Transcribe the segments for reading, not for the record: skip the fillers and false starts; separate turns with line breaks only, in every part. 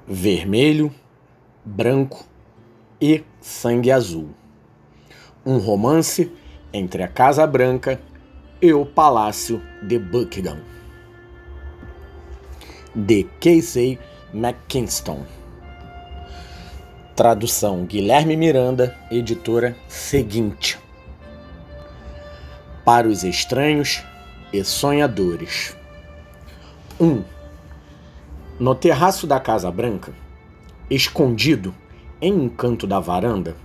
Vermelho, Branco e Sangue Azul. Um romance entre a Casa Branca e o Palácio de Buckingham. De Casey McKinston. Tradução Guilherme Miranda, editora Seguinte. Para os estranhos e sonhadores. 1. No terraço da Casa Branca, escondido em um canto da varanda,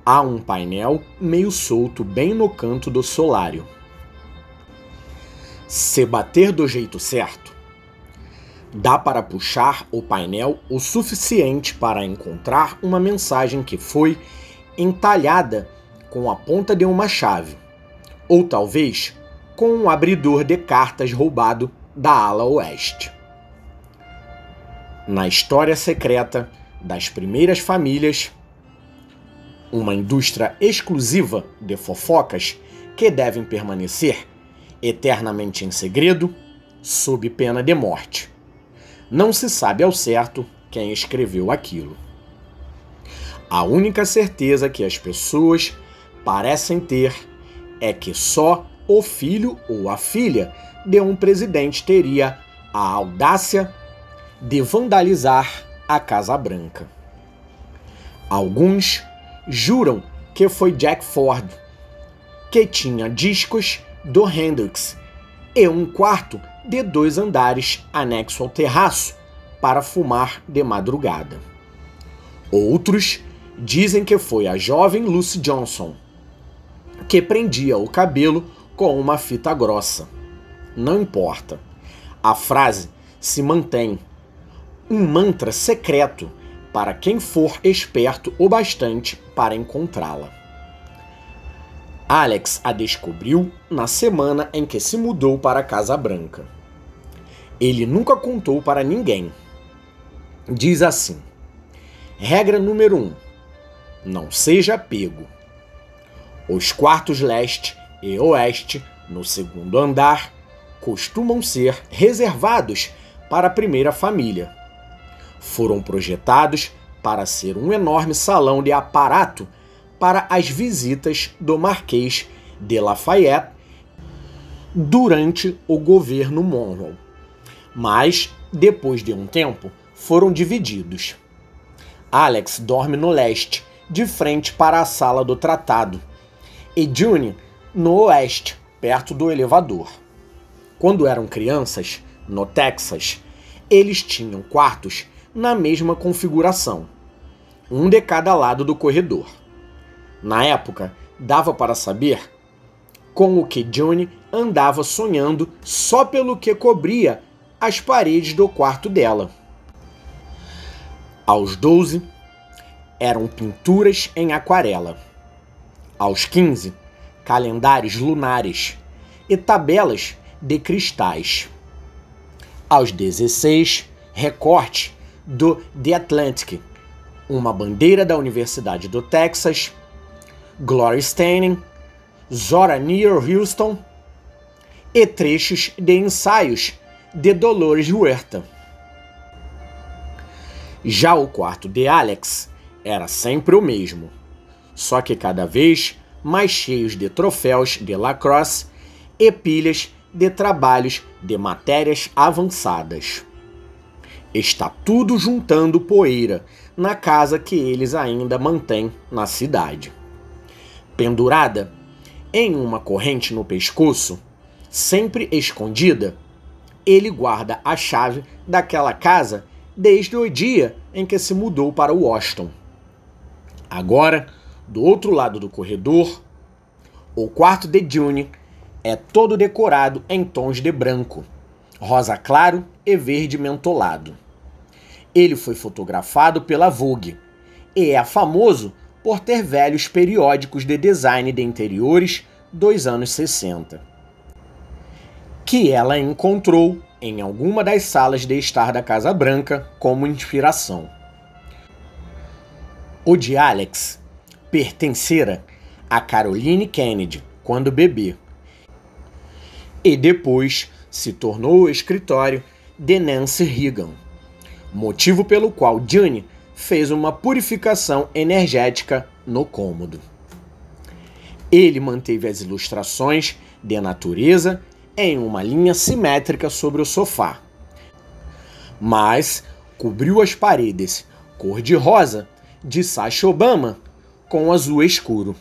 há um painel meio solto bem no canto do solário. Se bater do jeito certo, dá para puxar o painel o suficiente para encontrar uma mensagem que foi entalhada com a ponta de uma chave, ou talvez com um abridor de cartas roubado da ala oeste. Na história secreta das primeiras famílias, uma indústria exclusiva de fofocas que devem permanecer eternamente em segredo, sob pena de morte. Não se sabe ao certo quem escreveu aquilo. A única certeza que as pessoas parecem ter é que só o filho ou a filha de um presidente teria a audácia de vandalizar a Casa Branca. Alguns juram que foi Jack Ford, que tinha discos do Hendrix e um quarto de 2 andares anexo ao terraço para fumar de madrugada. Outros dizem que foi a jovem Lucy Johnson, que prendia o cabelo com uma fita grossa. Não importa. A frase se mantém, um mantra secreto para quem for esperto o bastante para encontrá-la. Alex a descobriu na semana em que se mudou para a Casa Branca. Ele nunca contou para ninguém. Diz assim: regra número 1. Não seja pego. Os quartos leste e oeste, no segundo andar, costumam ser reservados para a primeira família. Foram projetados para ser um enorme salão de aparato para as visitas do Marquês de Lafayette durante o governo Monroe. Mas, depois de um tempo, foram divididos. Alex dorme no leste, de frente para a sala do tratado, e June no oeste, perto do elevador. Quando eram crianças, no Texas, eles tinham quartos na mesma configuração, um de cada lado do corredor. Na época, dava para saber com o que June andava sonhando só pelo que cobria as paredes do quarto dela. Aos 12, eram pinturas em aquarela. Aos 15, calendários lunares e tabelas de cristais. Aos 16, recorte do The Atlantic, uma bandeira da Universidade do Texas, Gloria Steinem, Zora Neale Hurston e trechos de ensaios de Dolores Huerta. Já o quarto de Alex era sempre o mesmo, só que cada vez mais cheios de troféus de lacrosse e pilhas de trabalhos de matérias avançadas. Está tudo juntando poeira na casa que eles ainda mantêm na cidade. Pendurada em uma corrente no pescoço, sempre escondida, ele guarda a chave daquela casa desde o dia em que se mudou para Washington. Agora, do outro lado do corredor, o quarto de June é todo decorado em tons de branco, rosa claro e verde mentolado. Ele foi fotografado pela Vogue e é famoso por ter velhos periódicos de design de interiores dos anos 60, que ela encontrou em alguma das salas de estar da Casa Branca como inspiração. O de Alex pertencera a Caroline Kennedy quando bebê, e depois se tornou o escritório de Nancy Reagan, motivo pelo qual June fez uma purificação energética no cômodo. Ele manteve as ilustrações de natureza em uma linha simétrica sobre o sofá, mas cobriu as paredes cor-de-rosa de Sasha Obama com azul escuro.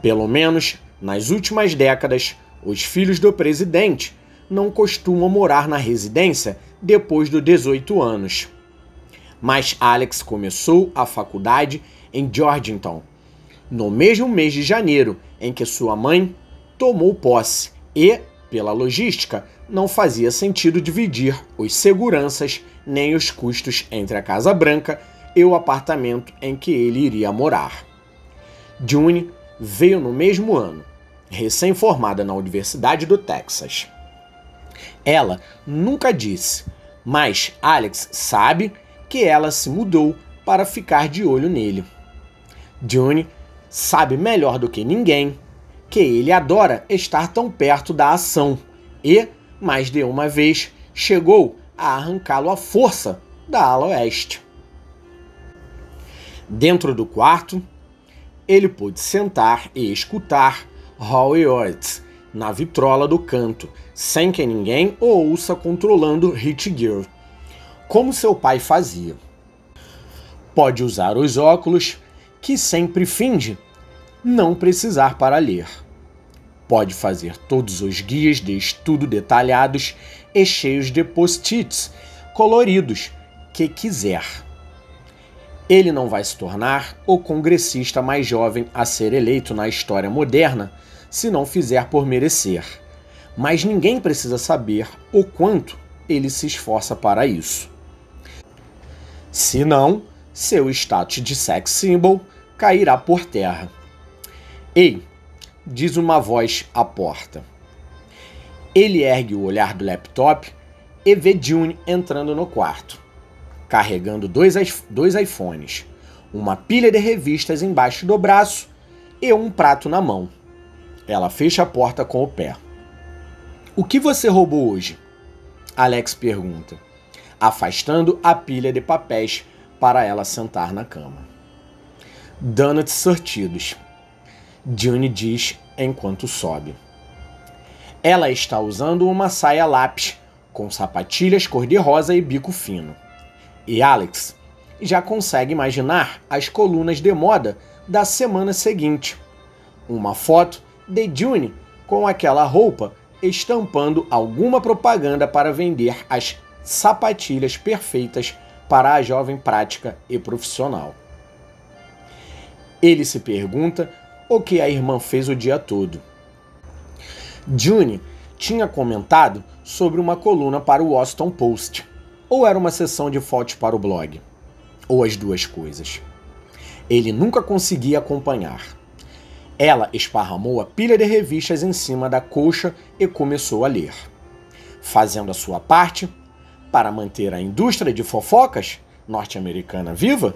Pelo menos nas últimas décadas, os filhos do presidente não costumam morar na residência depois dos 18 anos. Mas Alex começou a faculdade em Georgetown, no mesmo mês de janeiro em que sua mãe tomou posse e, pela logística, não fazia sentido dividir os seguranças nem os custos entre a Casa Branca e o apartamento em que ele iria morar. June veio no mesmo ano, recém-formada na Universidade do Texas. Ela nunca disse, mas Alex sabe que ela se mudou para ficar de olho nele. June sabe melhor do que ninguém que ele adora estar tão perto da ação e, mais de uma vez, chegou a arrancá-lo à força da ala oeste. Dentro do quarto, ele pôde sentar e escutar Howie Oates na vitrola do canto, sem que ninguém o ouça controlando Hit Girl, como seu pai fazia. Pode usar os óculos, que sempre finge não precisar para ler. Pode fazer todos os guias de estudo detalhados e cheios de post-its coloridos que quiser. Ele não vai se tornar o congressista mais jovem a ser eleito na história moderna se não fizer por merecer, mas ninguém precisa saber o quanto ele se esforça para isso. Senão, seu status de sex symbol cairá por terra. Ei, diz uma voz à porta. Ele ergue o olhar do laptop e vê June entrando no quarto, carregando dois iPhones, uma pilha de revistas embaixo do braço e um prato na mão. Ela fecha a porta com o pé. O que você roubou hoje? Alex pergunta, afastando a pilha de papéis para ela sentar na cama. Donuts sortidos, June diz enquanto sobe. Ela está usando uma saia lápis com sapatilhas cor-de-rosa e bico fino. E Alex já consegue imaginar as colunas de moda da semana seguinte. Uma foto de June com aquela roupa estampando alguma propaganda para vender as sapatilhas perfeitas para a jovem prática e profissional. Ele se pergunta o que a irmã fez o dia todo. June tinha comentado sobre uma coluna para o Washington Post, ou era uma sessão de fotos para o blog, ou as duas coisas. Ele nunca conseguia acompanhar. Ela esparramou a pilha de revistas em cima da coxa e começou a ler, fazendo a sua parte para manter a indústria de fofocas norte-americana viva.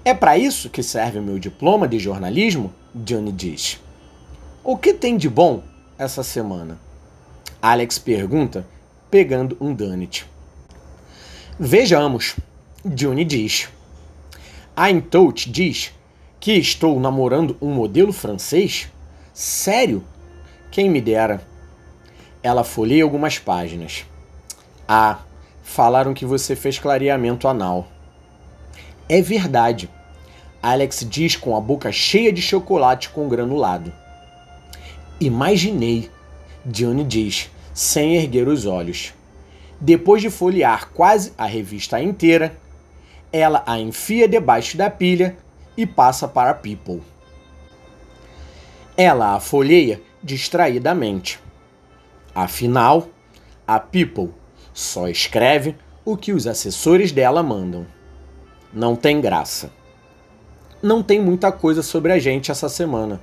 É para isso que serve o meu diploma de jornalismo, June diz. O que tem de bom essa semana? Alex pergunta, pegando um donut. Vejamos, June diz. A Intout diz que estou namorando um modelo francês? Sério? Quem me dera. Ela folheia algumas páginas. Ah, falaram que você fez clareamento anal. É verdade. Alex diz com a boca cheia de chocolate com granulado. Imaginei, June diz, sem erguer os olhos. Depois de folhear quase a revista inteira, ela a enfia debaixo da pilha e passa para People. Ela a folheia distraidamente. Afinal, a People só escreve o que os assessores dela mandam. Não tem graça. Não tem muita coisa sobre a gente essa semana.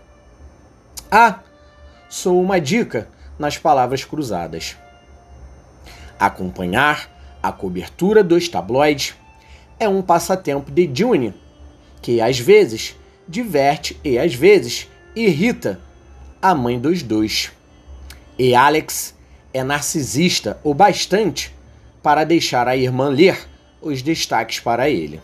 Ah, sou uma dica nas palavras cruzadas. Acompanhar a cobertura dos tabloides é um passatempo de June, que às vezes diverte e às vezes irrita a mãe dos dois. E Alex é narcisista o bastante para deixar a irmã ler os destaques para ele.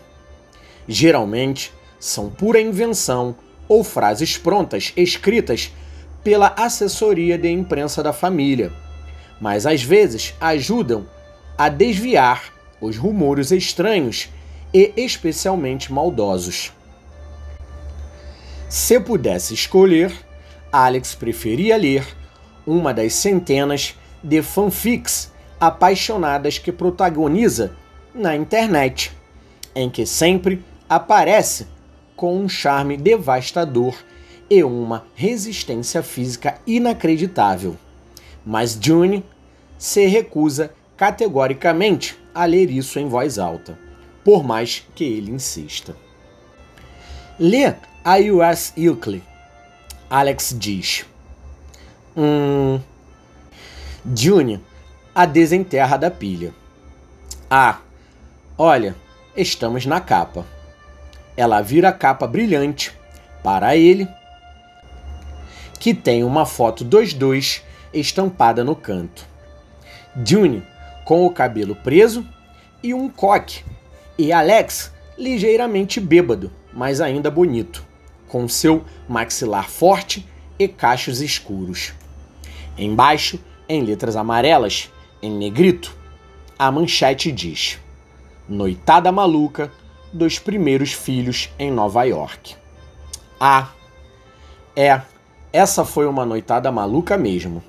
Geralmente, são pura invenção ou frases prontas escritas pela assessoria de imprensa da família, mas às vezes ajudam a desviar os rumores estranhos e especialmente maldosos. Se pudesse escolher, Alex preferia ler uma das centenas de fanfics apaixonadas que protagoniza na internet, em que sempre aparece com um charme devastador e uma resistência física inacreditável. Mas June se recusa categoricamente a ler isso em voz alta, por mais que ele insista. Lê a U.S. Euclid, Alex diz. June a desenterra da pilha. Ah, olha, estamos na capa. Ela vira a capa brilhante para ele, que tem uma foto dos dois estampada no canto. June com o cabelo preso e um coque, e Alex ligeiramente bêbado, mas ainda bonito, com seu maxilar forte e cachos escuros. Embaixo, em letras amarelas, em negrito, a manchete diz: Noitada maluca dos primeiros filhos em Nova York. Ah, essa foi uma noitada maluca mesmo,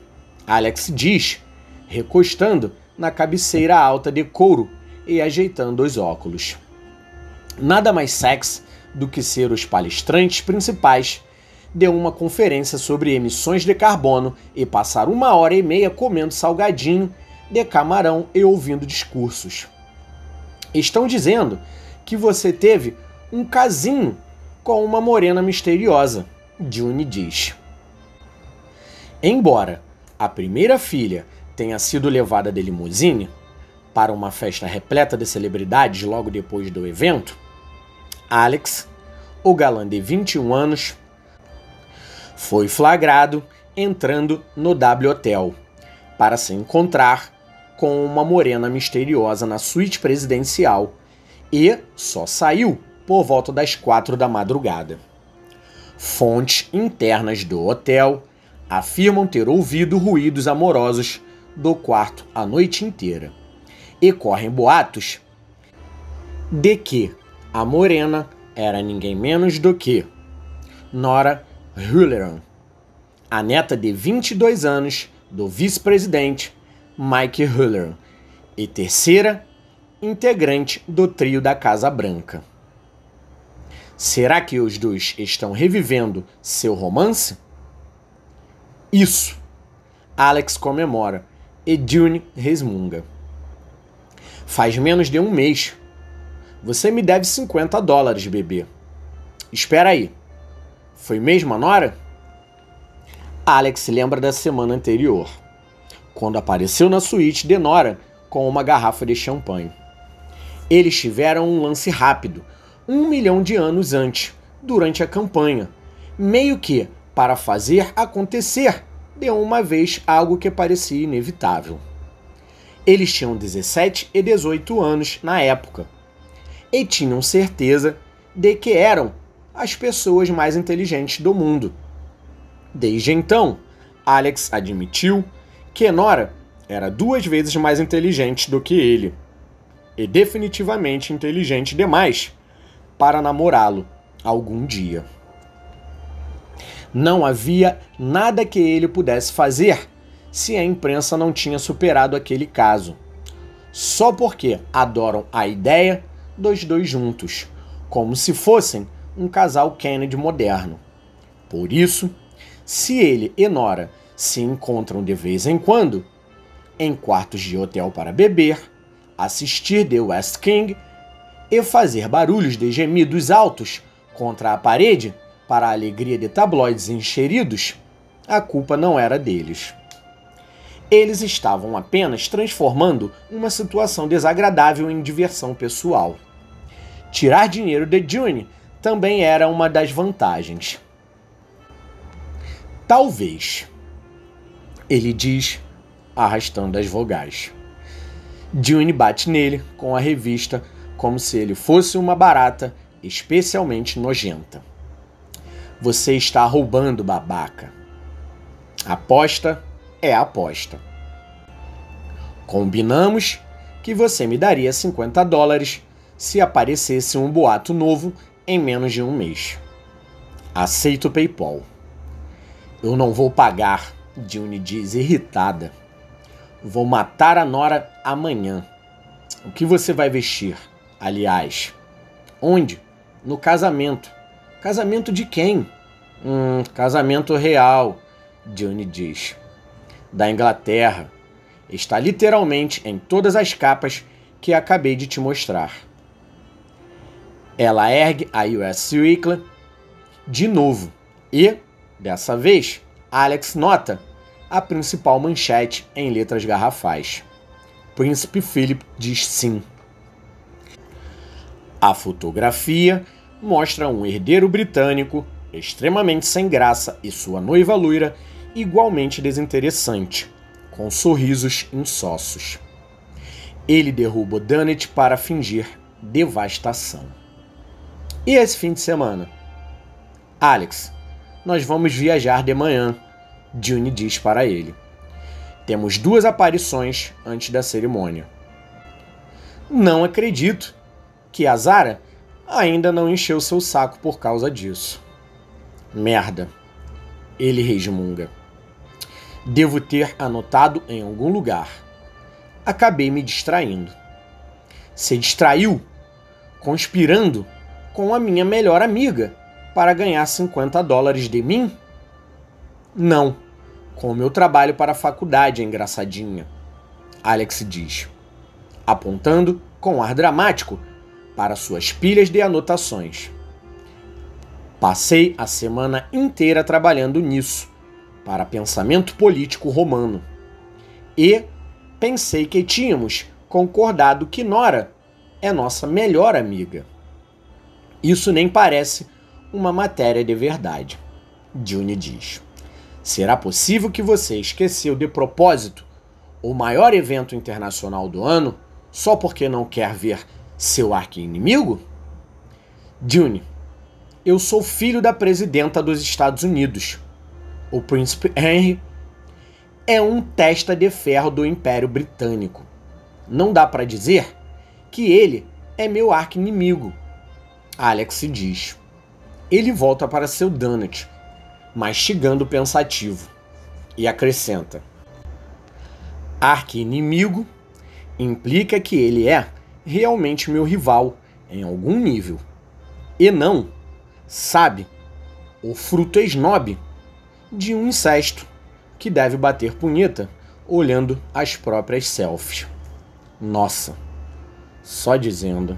Alex diz, recostando na cabeceira alta de couro e ajeitando os óculos. Nada mais sexy do que ser os palestrantes principais de uma conferência sobre emissões de carbono e passar 1h30 comendo salgadinho de camarão e ouvindo discursos. Estão dizendo que você teve um casinho com uma morena misteriosa, June diz. Embora a primeira filha tenha sido levada de limusine para uma festa repleta de celebridades logo depois do evento, Alex, o galã de 21 anos, foi flagrado entrando no W Hotel para se encontrar com uma morena misteriosa na suíte presidencial e só saiu por volta das 4 da madrugada. Fontes internas do hotel afirmam ter ouvido ruídos amorosos do quarto a noite inteira e correm boatos de que a morena era ninguém menos do que Nora Hulleran, a neta de 22 anos do vice-presidente Mike Hulleran e terceira integrante do trio da Casa Branca. Será que os dois estão revivendo seu romance? Isso, Alex comemora e June resmunga. Faz menos de um mês. Você me deve $50, bebê. Espera aí. Foi mesmo a Nora? Alex lembra da semana anterior, quando apareceu na suíte de Nora com uma garrafa de champanhe. Eles tiveram um lance rápido, 1 milhão de anos antes, durante a campanha, meio que para fazer acontecer de uma vez algo que parecia inevitável. Eles tinham 17 e 18 anos na época, e tinham certeza de que eram as pessoas mais inteligentes do mundo. Desde então, Alex admitiu que Nora era 2 vezes mais inteligente do que ele, e definitivamente inteligente demais para namorá-lo algum dia. Não havia nada que ele pudesse fazer se a imprensa não tinha superado aquele caso, só porque adoram a ideia dos dois juntos, como se fossem um casal Kennedy moderno. Por isso, se ele e Nora se encontram de vez em quando, em quartos de hotel para beber, assistir The West King e fazer barulhos de gemidos altos contra a parede para a alegria de tabloides encheridos, a culpa não era deles. Eles estavam apenas transformando uma situação desagradável em diversão pessoal. Tirar dinheiro de June também era uma das vantagens. Talvez, ele diz, arrastando as vogais. June bate nele com a revista como se ele fosse uma barata especialmente nojenta. Você está roubando, babaca. Aposta é aposta. Combinamos que você me daria $50 se aparecesse um boato novo em menos de um mês. Aceito o PayPal. Eu não vou pagar, June diz irritada. Vou matar a Nora amanhã. O que você vai vestir? Aliás, onde? No casamento. Casamento de quem? Casamento real, June diz. Da Inglaterra. Está literalmente em todas as capas que acabei de te mostrar. Ela ergue a US Weekly de novo e, dessa vez, Alex nota a principal manchete em letras garrafais. Príncipe Philip diz sim. A fotografia mostra um herdeiro britânico extremamente sem graça e sua noiva loira igualmente desinteressante, com sorrisos insossos. Ele derruba Dunnett para fingir devastação. E esse fim de semana? Alex, nós vamos viajar de manhã, June diz para ele. Temos 2 aparições antes da cerimônia. Não acredito que a Zara ainda não encheu seu saco por causa disso. Merda, ele resmunga. Devo ter anotado em algum lugar. Acabei me distraindo. Se distraiu conspirando com a minha melhor amiga para ganhar $50 de mim? Não, com o meu trabalho para a faculdade, engraçadinha, Alex diz, apontando com ar dramático para suas pilhas de anotações. Passei a semana inteira trabalhando nisso, para pensamento político romano. E pensei que tínhamos concordado que Nora é nossa melhor amiga. Isso nem parece uma matéria de verdade, June diz. Será possível que você esqueceu de propósito o maior evento internacional do ano só porque não quer ver seu arqui-inimigo? June, eu sou filho da presidenta dos Estados Unidos. O príncipe Henry é um testa de ferro do Império Britânico. Não dá para dizer que ele é meu arqui-inimigo, Alex diz. Ele volta para seu Dunnett, mastigando pensativo, e acrescenta: arqui-inimigo implica que ele é realmente meu rival em algum nível. E não, sabe, o fruto esnobe de um incesto que deve bater punheta olhando as próprias selfies. Nossa, só dizendo.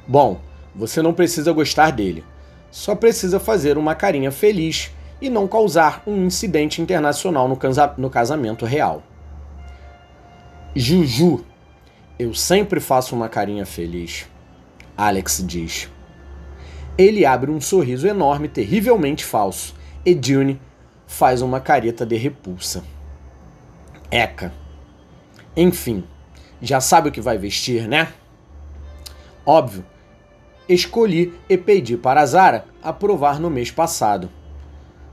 Bom, você não precisa gostar dele. Só precisa fazer uma carinha feliz e não causar um incidente internacional no casamento real. Juju, eu sempre faço uma carinha feliz, Alex diz. Ele abre um sorriso enorme, terrivelmente falso, e June faz uma careta de repulsa. Eca. Enfim, já sabe o que vai vestir, né? Óbvio. Escolhi e pedi para a Zara aprovar no mês passado.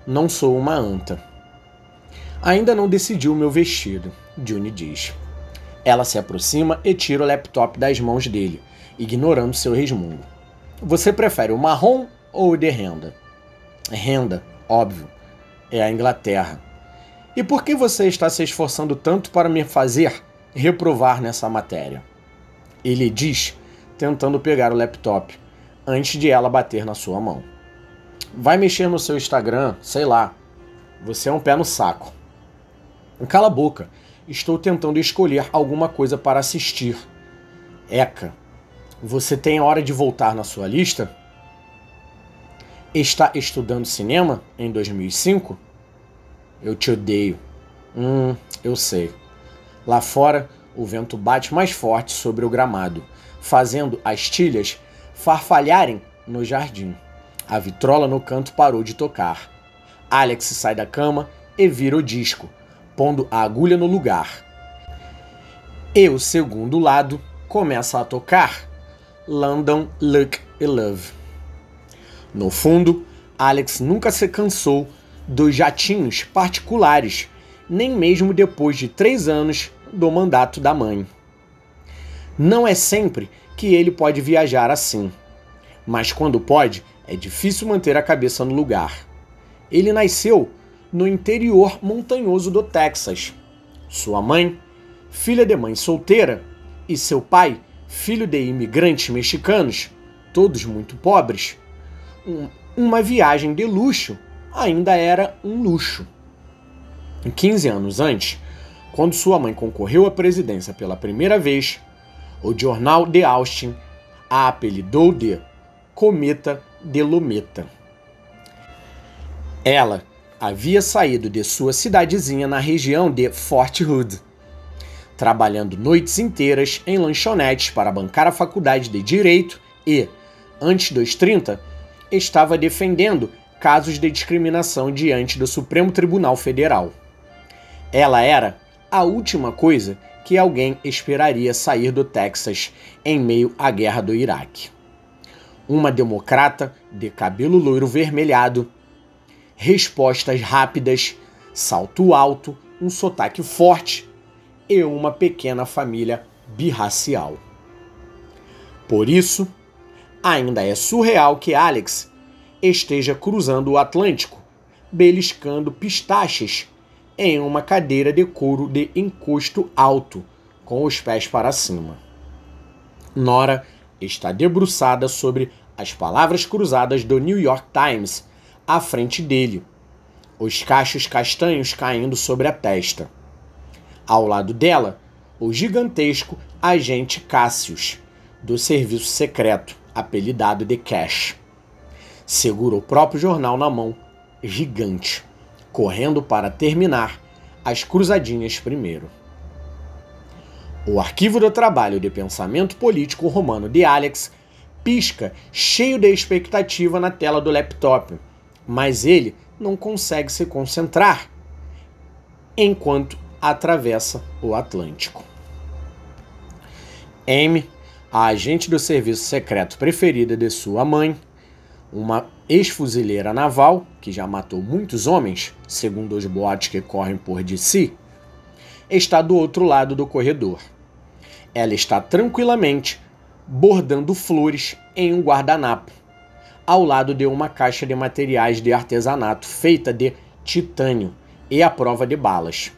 Não sou uma anta. Ainda não decidi o meu vestido, June diz. Ela se aproxima e tira o laptop das mãos dele, ignorando seu resmungo. Você prefere o marrom ou o de renda? Renda, óbvio. É a Inglaterra. E por que você está se esforçando tanto para me fazer reprovar nessa matéria? Ele diz, tentando pegar o laptop, antes de ela bater na sua mão. Vai mexer no seu Instagram, sei lá. Você é um pé no saco. Cala a boca. Estou tentando escolher alguma coisa para assistir. Eca, você tem hora de voltar na sua lista? Está estudando cinema em 2005? Eu te odeio. Eu sei. Lá fora, o vento bate mais forte sobre o gramado, fazendo as tilhas farfalharem no jardim. A vitrola no canto parou de tocar. Alex sai da cama e vira o disco, pondo a agulha no lugar. E o segundo lado começa a tocar London, Luck and Love. No fundo, Alex nunca se cansou dos jatinhos particulares, nem mesmo depois de 3 anos do mandato da mãe. Não é sempre que ele pode viajar assim, mas quando pode, é difícil manter a cabeça no lugar. Ele nasceu no interior montanhoso do Texas. Sua mãe, filha de mãe solteira, e seu pai, filho de imigrantes mexicanos, todos muito pobres. Uma viagem de luxo ainda era um luxo. 15 anos antes, quando sua mãe concorreu à presidência pela primeira vez, o jornal de Austin a apelidou de Cometa de Lometa. Ela havia saído de sua cidadezinha na região de Fort Hood, trabalhando noites inteiras em lanchonetes para bancar a faculdade de Direito e, antes dos 30, estava defendendo casos de discriminação diante do Supremo Tribunal Federal. Ela era a última coisa que alguém esperaria sair do Texas em meio à guerra do Iraque. Uma democrata de cabelo loiro vermelhado, respostas rápidas, salto alto, um sotaque forte e uma pequena família birracial. Por isso, ainda é surreal que Alex esteja cruzando o Atlântico, beliscando pistaches em uma cadeira de couro de encosto alto, com os pés para cima. Nora está debruçada sobre as palavras cruzadas do New York Times à frente dele, os cachos castanhos caindo sobre a testa. Ao lado dela, o gigantesco agente Cassius, do serviço secreto, apelidado de Cash. Segura o próprio jornal na mão, gigante, correndo para terminar as cruzadinhas primeiro. O arquivo do trabalho de pensamento político romano de Alex pisca cheio de expectativa na tela do laptop, mas ele não consegue se concentrar enquanto atravessa o Atlântico. Amy, a agente do serviço secreto preferida de sua mãe, uma ex-fuzileira naval que já matou muitos homens, segundo os boatos que correm por DC, está do outro lado do corredor. Ela está tranquilamente bordando flores em um guardanapo, ao lado de uma caixa de materiais de artesanato feita de titânio e à prova de balas.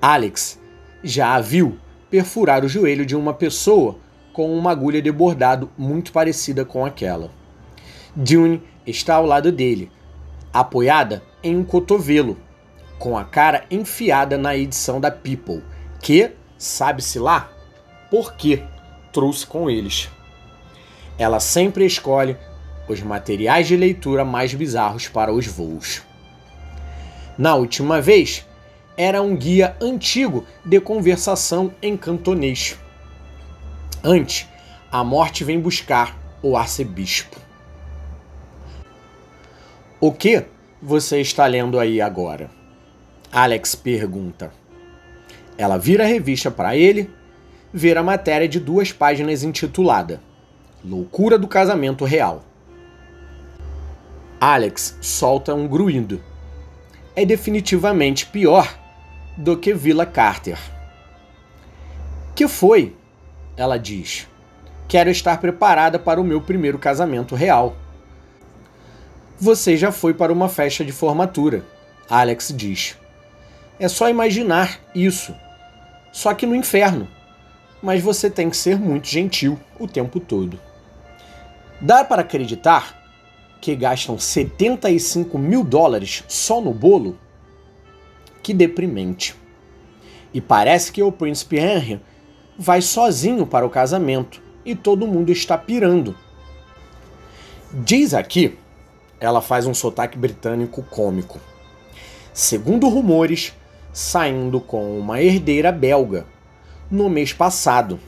Alex já a viu perfurar o joelho de uma pessoa com uma agulha de bordado muito parecida com aquela. June está ao lado dele, apoiada em um cotovelo, com a cara enfiada na edição da People, que, sabe-se lá, por que trouxe com eles. Ela sempre escolhe os materiais de leitura mais bizarros para os voos. Na última vez, era um guia antigo de conversação em cantonês. Antes, a morte vem buscar o arcebispo. O que você está lendo aí agora? Alex pergunta. Ela vira a revista para ele, vê a matéria de 2 páginas intitulada Loucura do Casamento Real. Alex solta um grunhido. É definitivamente pior do que Villa Carter. Que foi? Ela diz. Quero estar preparada para o meu primeiro casamento real. Você já foi para uma festa de formatura, Alex diz. É só imaginar isso. Só que no inferno. Mas você tem que ser muito gentil o tempo todo. Dá para acreditar que gastam $75 mil só no bolo? Que deprimente. E parece que o príncipe Henry vai sozinho para o casamento e todo mundo está pirando. Diz aqui, ela faz um sotaque britânico cômico. Segundo rumores, saindo com uma herdeira belga no mês passado.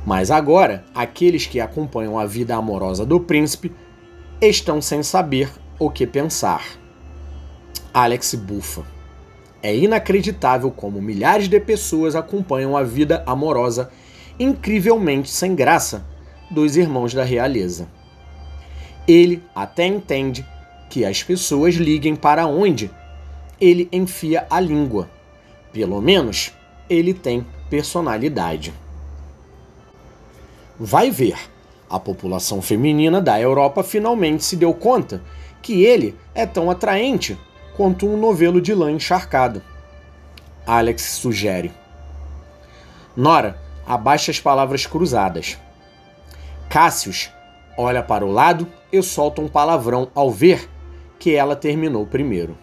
Mas agora, aqueles que acompanham a vida amorosa do príncipe estão sem saber o que pensar. Alex bufa. É inacreditável como milhares de pessoas acompanham a vida amorosa incrivelmente sem graça dos irmãos da realeza. Ele até entende que as pessoas liguem para onde ele enfia a língua. Pelo menos, ele tem personalidade. Vai ver, a população feminina da Europa finalmente se deu conta que ele é tão atraente quanto um novelo de lã encharcado. Alex sugere. Nora abaixa as palavras cruzadas. Cassius olha para o lado e solta um palavrão ao ver que ela terminou primeiro.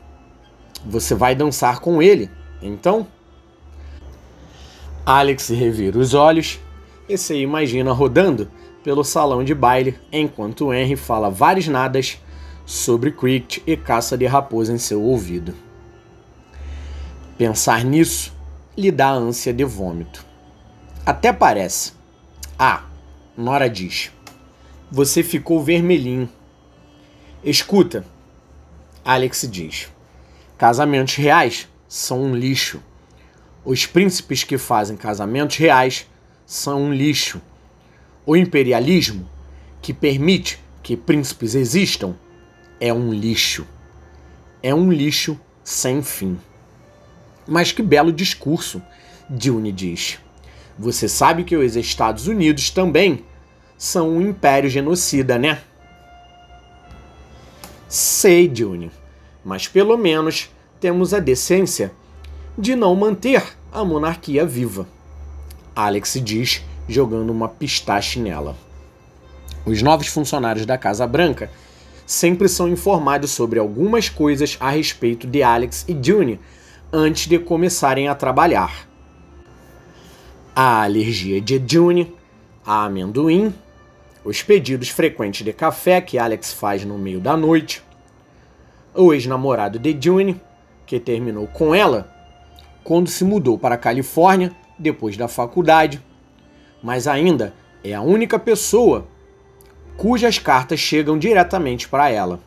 Você vai dançar com ele, então? Alex revira os olhos e se imagina rodando pelo salão de baile enquanto Henry fala vários nadas sobre cricket e caça de raposa em seu ouvido. Pensar nisso lhe dá ânsia de vômito. Até parece. Nora diz. Você ficou vermelhinho. Escuta, Alex diz. Casamentos reais são um lixo. Os príncipes que fazem casamentos reais são um lixo. O imperialismo, que permite que príncipes existam, é um lixo. É um lixo sem fim. Mas que belo discurso, June diz. Você sabe que os Estados Unidos também são um império genocida, né? Sei, June, mas pelo menos temos a decência de não manter a monarquia viva. Alex diz, jogando uma pistache nela. Os novos funcionários da Casa Branca sempre são informados sobre algumas coisas a respeito de Alex e June antes de começarem a trabalhar. A alergia de June a amendoim, os pedidos frequentes de café que Alex faz no meio da noite, o ex-namorado de June, que terminou com ela quando se mudou para a Califórnia depois da faculdade, mas ainda é a única pessoa cujas cartas chegam diretamente para ela.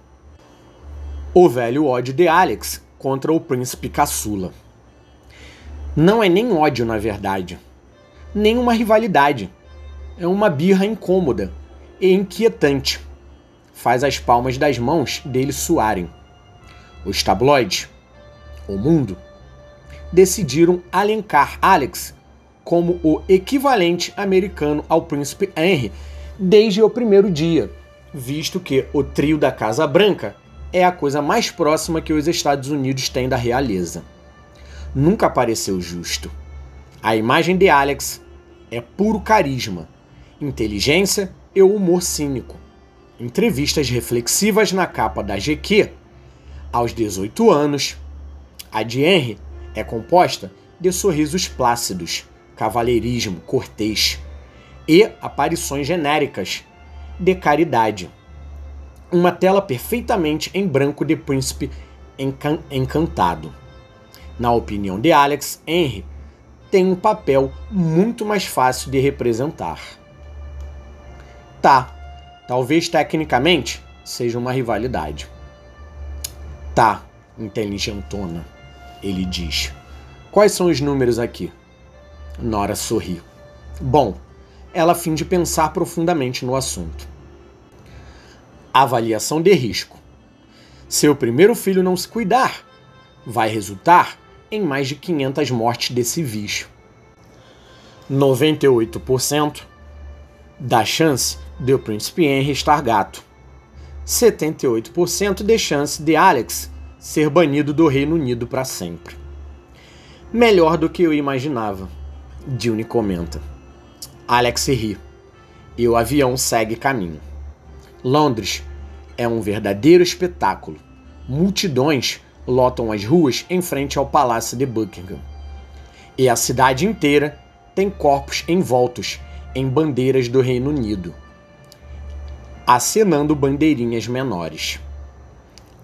O velho ódio de Alex contra o príncipe caçula. Não é nem ódio, na verdade, nem uma rivalidade. É uma birra incômoda e inquietante. Faz as palmas das mãos dele suarem. Os tabloides, o mundo, decidiram alencar Alex como o equivalente americano ao príncipe Henry desde o primeiro dia, visto que o trio da Casa Branca é a coisa mais próxima que os Estados Unidos têm da realeza. Nunca pareceu justo. A imagem de Alex é puro carisma, inteligência e humor cínico. Entrevistas reflexivas na capa da GQ. Aos 18 anos, a de Henry é composta de sorrisos plácidos, cavalheirismo cortês e aparições genéricas de caridade. Uma tela perfeitamente em branco de príncipe encantado. Na opinião de Alex, Henry tem um papel muito mais fácil de representar. Tá, talvez tecnicamente seja uma rivalidade. Tá, inteligentona, ele diz. Quais são os números aqui? Nora sorri. Bom, ela finge pensar profundamente no assunto. Avaliação de risco. Se o primeiro filho não se cuidar, vai resultar em mais de 500 mortes de civis. 98% da chance de o príncipe Henry estar gato. 78% de chance de Alex ser banido do Reino Unido para sempre. Melhor do que eu imaginava, June comenta. Alex ri e o avião segue caminho. Londres é um verdadeiro espetáculo. Multidões lotam as ruas em frente ao Palácio de Buckingham. E a cidade inteira tem corpos envoltos em bandeiras do Reino Unido, acenando bandeirinhas menores.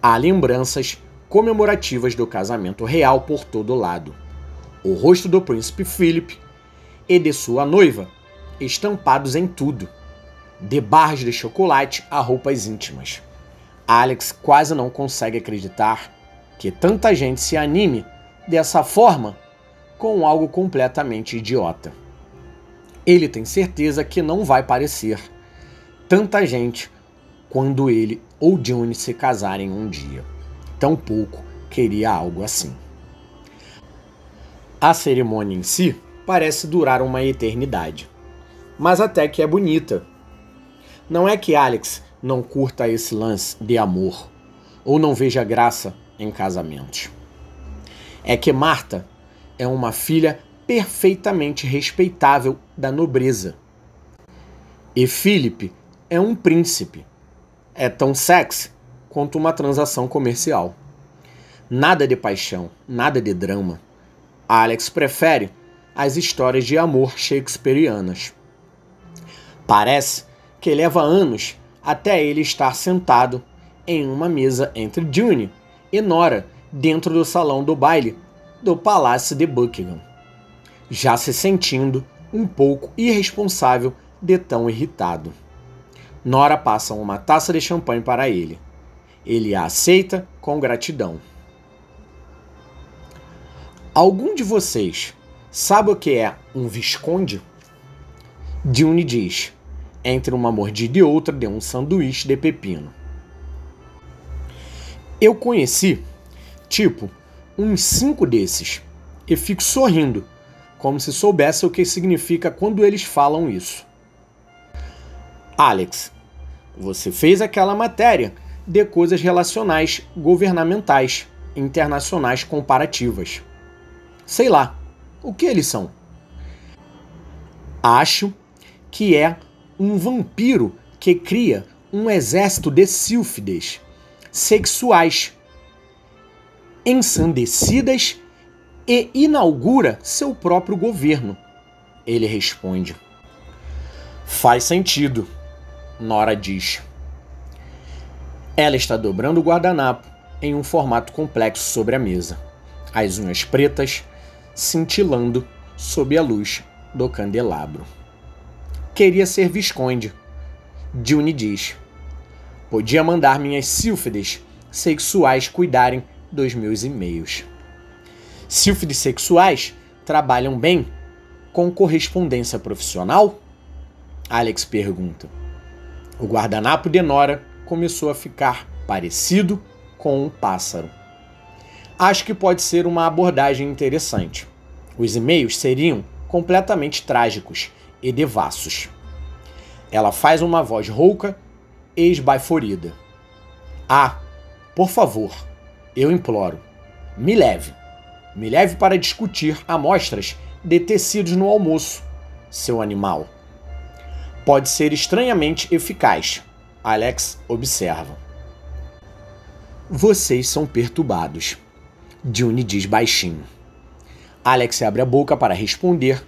Há lembranças comemorativas do casamento real por todo lado. O rosto do príncipe Philip e de sua noiva estampados em tudo, de barras de chocolate a roupas íntimas. Alex quase não consegue acreditar que tanta gente se anime dessa forma com algo completamente idiota. Ele tem certeza que não vai parecer tanta gente quando ele ou June se casarem um dia. Tampouco queria algo assim. A cerimônia em si parece durar uma eternidade, mas até que é bonita. Não é que Alex não curta esse lance de amor ou não veja graça em casamentos. É que Marta é uma filha perfeitamente respeitável da nobreza. E Philip é um príncipe. É tão sexy quanto uma transação comercial. Nada de paixão, nada de drama. Alex prefere as histórias de amor shakespearianas. Parece que leva anos até ele estar sentado em uma mesa entre June e Nora dentro do salão do baile do Palácio de Buckingham, já se sentindo um pouco irresponsável de tão irritado. Nora passa uma taça de champanhe para ele. Ele a aceita com gratidão. Algum de vocês sabe o que é um visconde? June diz, entre uma mordida e outra de um sanduíche de pepino. Eu conheci, uns 5 desses, e fico sorrindo, como se soubesse o que significa quando eles falam isso. Alex, você fez aquela matéria de coisas relacionais, governamentais, internacionais comparativas. Sei lá, o que eles são? Acho que é um vampiro que cria um exército de sílfides sexuais ensandecidas e inaugura seu próprio governo. Ele responde. Faz sentido, Nora diz. Ela está dobrando o guardanapo em um formato complexo sobre a mesa, as unhas pretas cintilando sob a luz do candelabro. Queria ser visconde, June diz. Podia mandar minhas sílfides sexuais cuidarem dos meus e-mails. Sílfides sexuais trabalham bem com correspondência profissional? Alex pergunta. O guardanapo de Nora começou a ficar parecido com um pássaro. Acho que pode ser uma abordagem interessante. Os e-mails seriam completamente trágicos e devassos. Ela faz uma voz rouca e esbaiforida. Ah, por favor, eu imploro, me leve. Me leve para discutir amostras de tecidos no almoço, seu animal. Pode ser estranhamente eficaz, Alex observa. Vocês são perturbados, June diz baixinho. Alex abre a boca para responder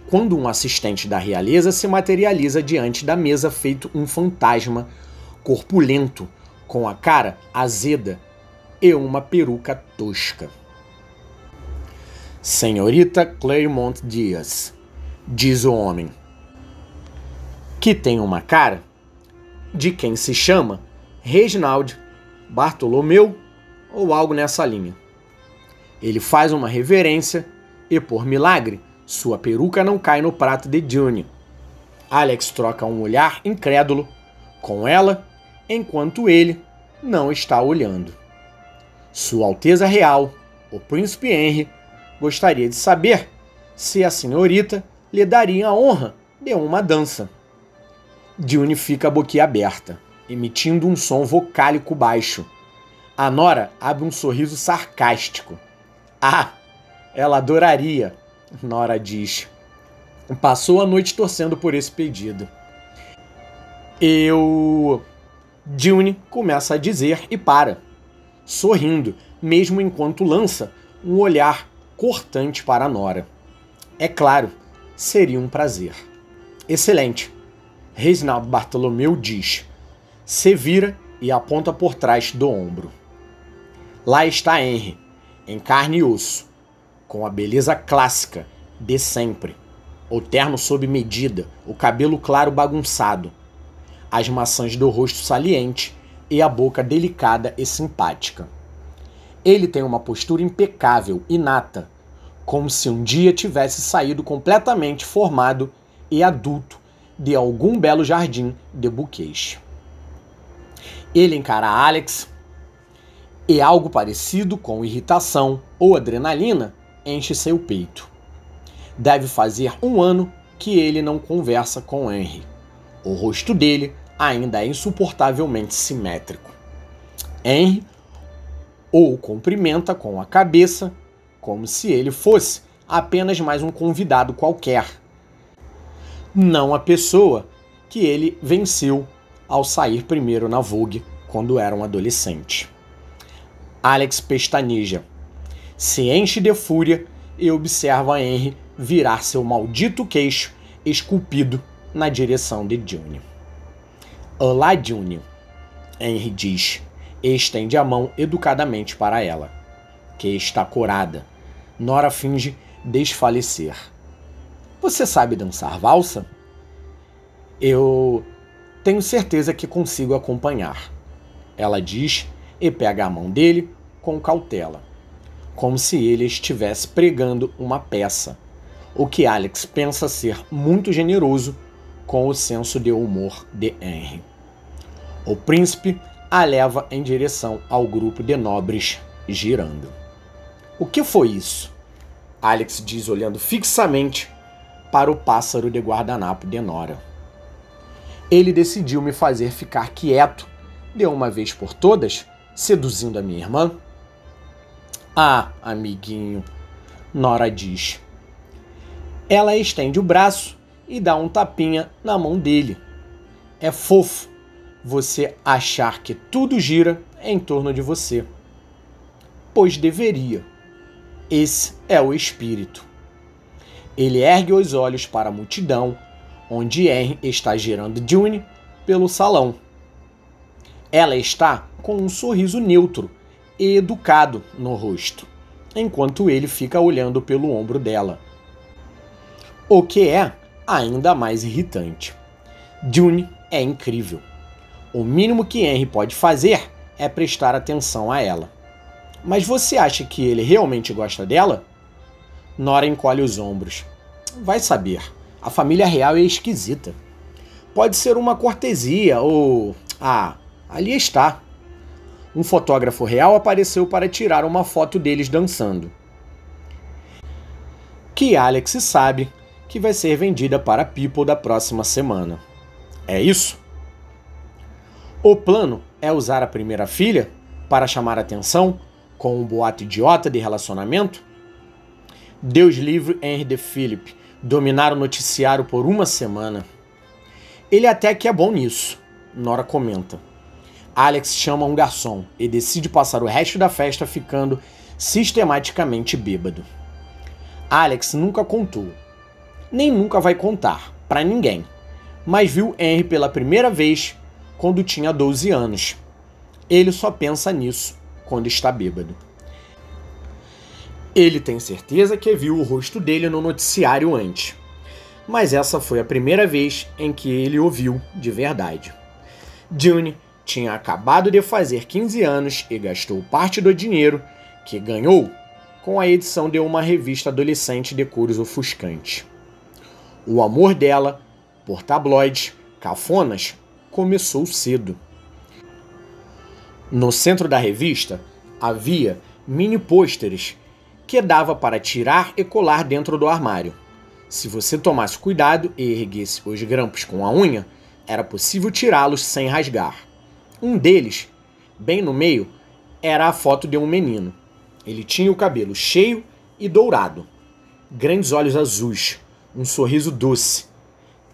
quando um assistente da realeza se materializa diante da mesa feito um fantasma corpulento, com a cara azeda e uma peruca tosca. Senhorita Claremont Dias, diz o homem, que tem uma cara de quem se chama Reginald Bartolomeu ou algo nessa linha. Ele faz uma reverência e, por milagre, sua peruca não cai no prato de June. Alex troca um olhar incrédulo com ela, enquanto ele não está olhando. Sua Alteza Real, o Príncipe Henry, gostaria de saber se a senhorita lhe daria a honra de uma dança. June fica boquiaberta, emitindo um som vocálico baixo. A Nora abre um sorriso sarcástico. Ah, ela adoraria, Nora diz. Passou a noite torcendo por esse pedido. June começa a dizer e para, sorrindo, mesmo enquanto lança um olhar cortante para Nora. É claro, seria um prazer. Excelente, Reginald Bartolomeu diz. Se vira e aponta por trás do ombro. Lá está Henry, em carne e osso, com a beleza clássica de sempre. O terno sob medida, o cabelo claro bagunçado, as maçãs do rosto saliente e a boca delicada e simpática. Ele tem uma postura impecável, inata, como se um dia tivesse saído completamente formado e adulto de algum belo jardim de buquês. Ele encara Alex e algo parecido com irritação ou adrenalina enche seu peito. Deve fazer 1 ano que ele não conversa com Henry. O rosto dele ainda é insuportavelmente simétrico. Henry o cumprimenta com a cabeça, como se ele fosse apenas mais um convidado qualquer, não a pessoa que ele venceu ao sair primeiro na Vogue quando era um adolescente. Alex pestaneja, se enche de fúria e observa Henry virar seu maldito queixo esculpido na direção de June. Olá, June, Henry diz e estende a mão educadamente para ela, que está corada. Nora finge desfalecer. Você sabe dançar valsa? Eu tenho certeza que consigo acompanhar, ela diz e pega a mão dele com cautela, como se ele estivesse pregando uma peça, o que Alex pensa ser muito generoso com o senso de humor de Henry. O príncipe a leva em direção ao grupo de nobres girando. O que foi isso? Alex diz olhando fixamente para o pássaro de guardanapo de Nora. Ele decidiu me fazer ficar quieto de uma vez por todas, seduzindo a minha irmã? Ah, amiguinho, Nora diz. Ela estende o braço e dá um tapinha na mão dele. É fofo você achar que tudo gira em torno de você. Pois deveria. Esse é o espírito. Ele ergue os olhos para a multidão, onde Henry está girando June pelo salão. Ela está com um sorriso neutro e educado no rosto, enquanto ele fica olhando pelo ombro dela, o que é ainda mais irritante. June é incrível. O mínimo que Henry pode fazer é prestar atenção a ela. Mas você acha que ele realmente gosta dela? Nora encolhe os ombros. Vai saber. A família real é esquisita. Pode ser uma cortesia ou... Ah, ali está. Um fotógrafo real apareceu para tirar uma foto deles dançando, que Alex sabe que vai ser vendida para a People da próxima semana. É isso? O plano é usar a primeira filha para chamar atenção com um boato idiota de relacionamento? Deus livre Henry de Philip dominar o noticiário por 1 semana. Ele até que é bom nisso, Nora comenta. Alex chama um garçom e decide passar o resto da festa ficando sistematicamente bêbado. Alex nunca contou, nem nunca vai contar para ninguém, mas viu Henry pela primeira vez quando tinha 12 anos. Ele só pensa nisso quando está bêbado. Ele tem certeza que viu o rosto dele no noticiário antes, mas essa foi a primeira vez em que ele o viu de verdade. June tinha acabado de fazer 15 anos e gastou parte do dinheiro que ganhou com a edição de uma revista adolescente de cores ofuscantes. O amor dela por tabloides cafonas começou cedo. No centro da revista havia mini pôsteres que dava para tirar e colar dentro do armário. Se você tomasse cuidado e erguesse os grampos com a unha, era possível tirá-los sem rasgar. Um deles, bem no meio, era a foto de um menino. Ele tinha o cabelo cheio e dourado, grandes olhos azuis, um sorriso doce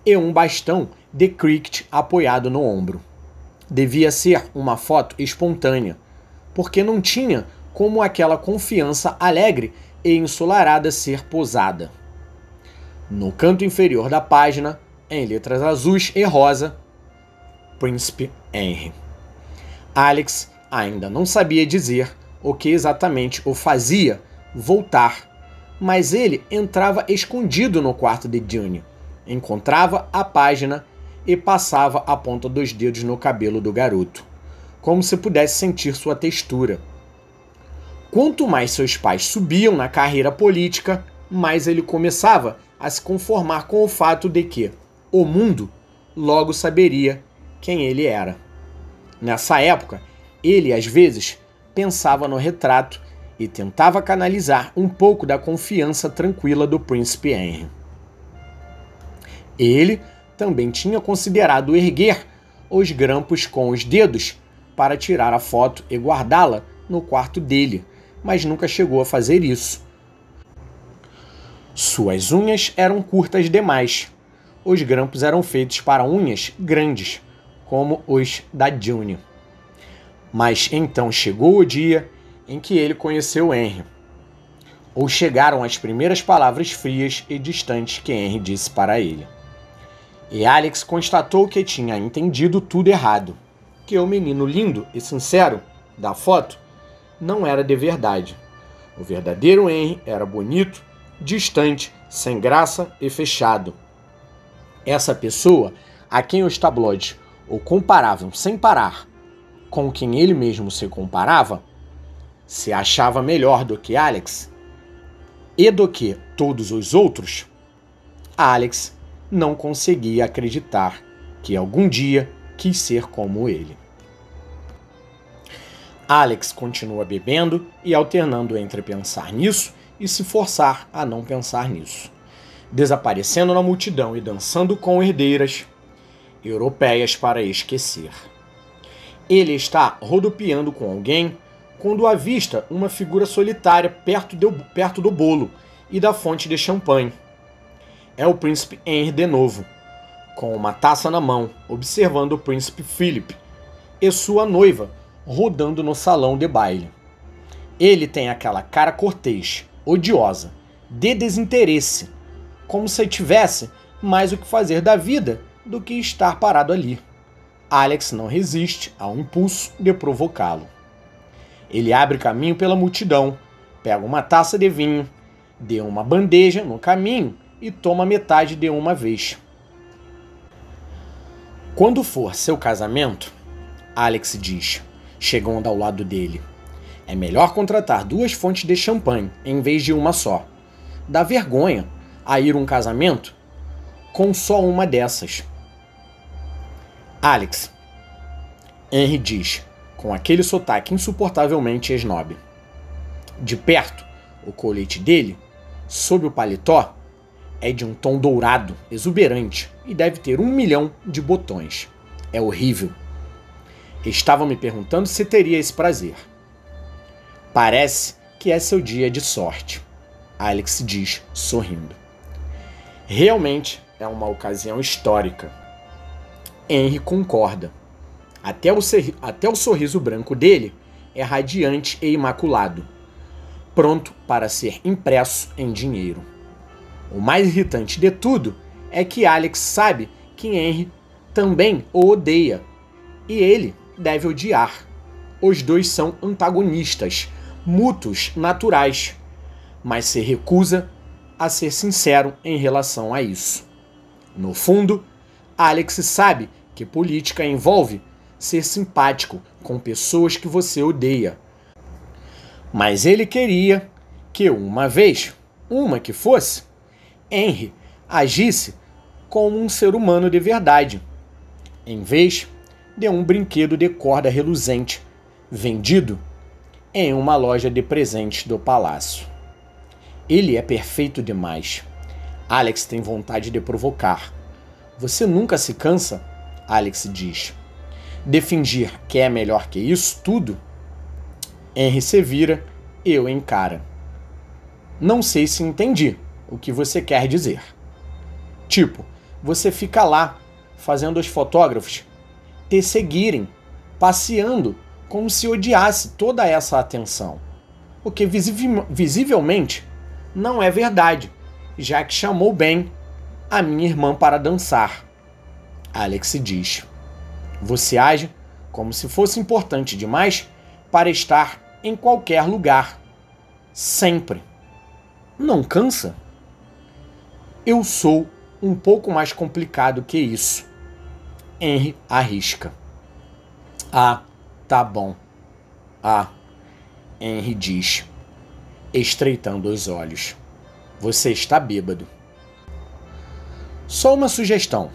e um bastão de cricket apoiado no ombro. Devia ser uma foto espontânea, porque não tinha como aquela confiança alegre e ensolarada ser posada. No canto inferior da página, em letras azuis e rosa, Príncipe Henry. Alex ainda não sabia dizer o que exatamente o fazia voltar, mas ele entrava escondido no quarto de June, encontrava a página e passava a ponta dos dedos no cabelo do garoto, como se pudesse sentir sua textura. Quanto mais seus pais subiam na carreira política, mais ele começava a se conformar com o fato de que o mundo logo saberia quem ele era. Nessa época, ele às vezes pensava no retrato e tentava canalizar um pouco da confiança tranquila do príncipe Henry. Ele também tinha considerado erguer os grampos com os dedos para tirar a foto e guardá-la no quarto dele, mas nunca chegou a fazer isso. Suas unhas eram curtas demais. Os grampos eram feitos para unhas grandes, como os da June. Mas então chegou o dia em que ele conheceu Henry. Ou chegaram as primeiras palavras frias e distantes que Henry disse para ele. E Alex constatou que tinha entendido tudo errado, que o menino lindo e sincero da foto não era de verdade. O verdadeiro Henry era bonito, distante, sem graça e fechado. Essa pessoa a quem os tabloides o comparavam sem parar com quem ele mesmo se comparava, se achava melhor do que Alex e do que todos os outros, Alex não conseguia acreditar que algum dia quis ser como ele. Alex continua bebendo e alternando entre pensar nisso e se forçar a não pensar nisso, desaparecendo na multidão e dançando com herdeiras europeias para esquecer. Ele está rodopiando com alguém quando avista uma figura solitária perto do bolo e da fonte de champanhe. É o príncipe Henry de novo, com uma taça na mão, observando o príncipe Philip e sua noiva rodando no salão de baile. Ele tem aquela cara cortês, odiosa, de desinteresse, como se tivesse mais o que fazer da vida do que estar parado ali. Alex não resiste ao impulso de provocá-lo. Ele abre caminho pela multidão, pega uma taça de vinho, dê uma bandeja no caminho e toma metade de uma vez. Quando for seu casamento, Alex diz, chegando ao lado dele, é melhor contratar 2 fontes de champanhe em vez de uma só. Dá vergonha a ir a um casamento com só uma dessas. Alex, Henry diz, com aquele sotaque insuportavelmente esnobe. De perto, o colete dele, sob o paletó, é de um tom dourado, exuberante, e deve ter 1 milhão de botões. É horrível. Estava me perguntando se teria esse prazer. Parece que é seu dia de sorte, Alex diz, sorrindo. Realmente é uma ocasião histórica. Henry concorda. Até o sorriso branco dele é radiante e imaculado, pronto para ser impresso em dinheiro. O mais irritante de tudo é que Alex sabe que Henry também o odeia, e ele deve odiar. Os dois são antagonistas, mútuos naturais, mas se recusa a ser sincero em relação a isso. No fundo, Alex sabe que política envolve ser simpático com pessoas que você odeia. Mas ele queria que uma vez, uma que fosse, Henry agisse como um ser humano de verdade, em vez de um brinquedo de corda reluzente vendido em uma loja de presentes do palácio. Ele é perfeito demais. Alex tem vontade de provocar. Você nunca se cansa? Alex diz. De fingir que é melhor que isso tudo? Henry se vira e o encara. Não sei se entendi o que você quer dizer. Tipo, você fica lá, fazendo os fotógrafos te seguirem, passeando como se odiasse toda essa atenção. O que visivelmente não é verdade, já que chamou bem a minha irmã para dançar. Alex diz. Você age como se fosse importante demais para estar em qualquer lugar. Sempre. Não cansa? Eu sou um pouco mais complicado que isso. Henry arrisca. Ah, tá bom. Ah, Henry diz, estreitando os olhos. Você está bêbado. Só uma sugestão,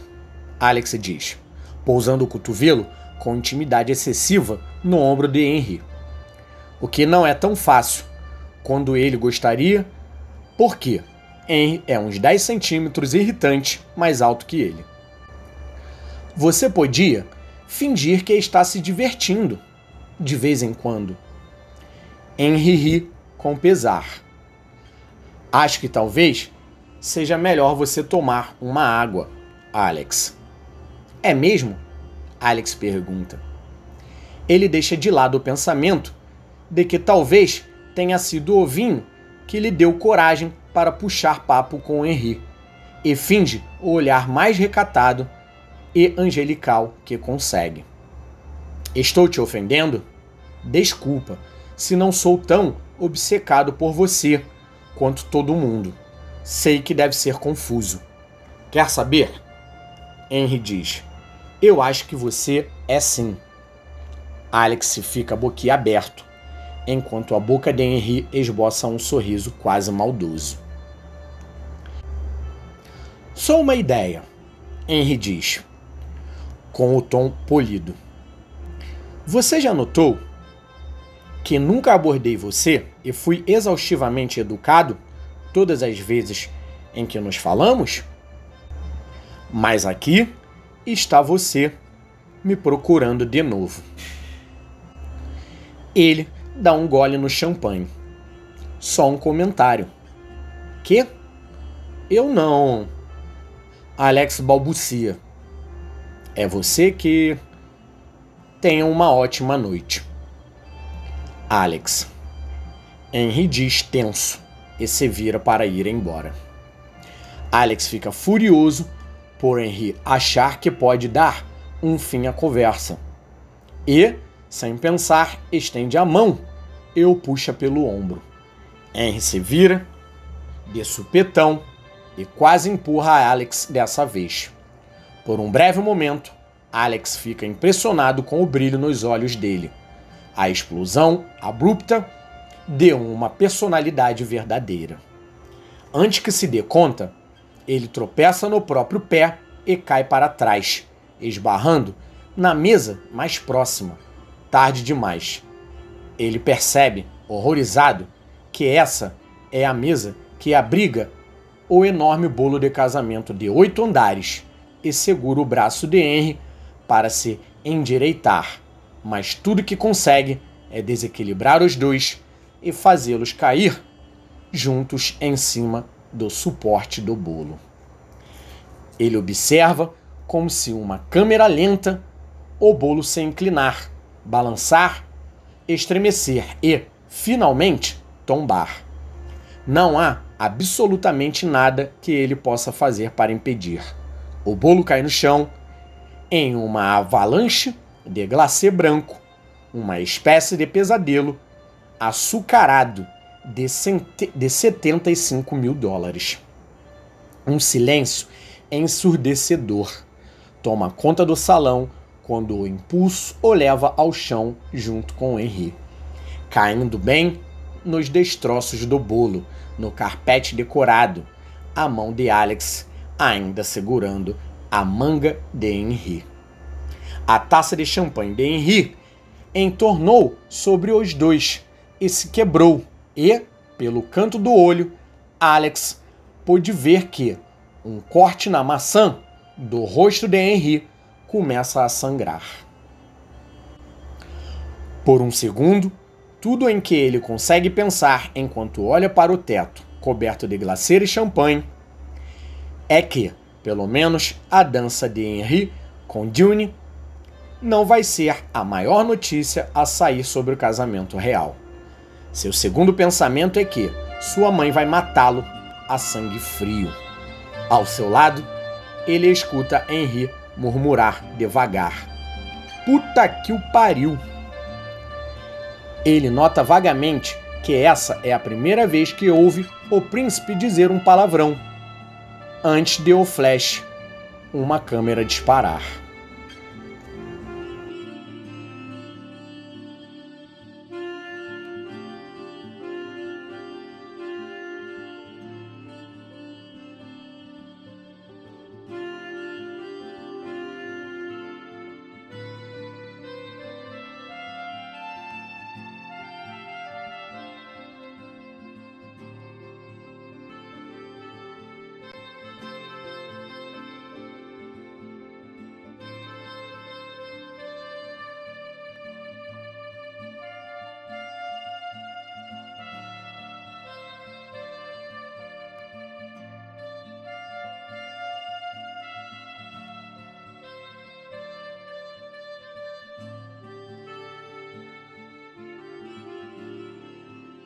Alex diz, pousando o cotovelo com intimidade excessiva no ombro de Henry. O que não é tão fácil quando ele gostaria, porque Henry é uns 10 centímetros irritante mais alto que ele. Você podia fingir que está se divertindo, de vez em quando. Henry ri com pesar. Acho que talvez seja melhor você tomar uma água, Alex. É mesmo? Alex pergunta. Ele deixa de lado o pensamento de que talvez tenha sido o vinho que lhe deu coragem para puxar papo com Henry, e finge o olhar mais recatado e angelical que consegue. Estou te ofendendo? Desculpa, se não sou tão obcecado por você quanto todo mundo. Sei que deve ser confuso. Quer saber? Henry diz. Eu acho que você é sim. Alex fica boquiaberto, enquanto a boca de Henry esboça um sorriso quase maldoso. Só uma ideia, Henry diz, com o tom polido. Você já notou que nunca abordei você e fui exaustivamente educado todas as vezes em que nos falamos? Mas aqui está você me procurando de novo. Ele dá um gole no champanhe. Só um comentário. Quê? Eu não. Alex balbucia. É você que... Tenha uma ótima noite. Alex. Henry diz tenso e se vira para ir embora. Alex fica furioso por Henry achar que pode dar um fim à conversa. E, sem pensar, estende a mão e o puxa pelo ombro. Henry se vira, de supetão, e quase empurra Alex dessa vez. Por um breve momento, Alex fica impressionado com o brilho nos olhos dele. A explosão abrupta deu uma personalidade verdadeira. Antes que se dê conta, ele tropeça no próprio pé e cai para trás, esbarrando na mesa mais próxima. Tarde demais. Ele percebe, horrorizado, que essa é a mesa que abriga o enorme bolo de casamento de 8 andares e segura o braço de Henry para se endireitar, mas tudo que consegue é desequilibrar os dois e fazê-los cair juntos em cima do suporte do bolo. Ele observa como se uma câmera lenta o bolo se inclinar, balançar, estremecer e, finalmente, tombar. Não há absolutamente nada que ele possa fazer para impedir. O bolo cai no chão em uma avalanche de glacê branco, uma espécie de pesadelo açucarado de $75 mil. Um silêncio ensurdecedor toma conta do salão quando o impulso o leva ao chão junto com Henry, caindo bem nos destroços do bolo, no carpete decorado, a mão de Alex ainda segurando a manga de Henry. A taça de champanhe de Henry entornou sobre os dois e se quebrou, e, pelo canto do olho, Alex pôde ver que um corte na maçã do rosto de Henry começa a sangrar. Por um segundo, tudo em que ele consegue pensar enquanto olha para o teto, coberto de glacê e champanhe, é que, pelo menos, a dança de Henry com June não vai ser a maior notícia a sair sobre o casamento real. Seu segundo pensamento é que sua mãe vai matá-lo a sangue frio. Ao seu lado, ele escuta Henry murmurar devagar: "Puta que o pariu!" Ele nota vagamente que essa é a primeira vez que ouve o príncipe dizer um palavrão, antes de o flash, uma câmera disparar.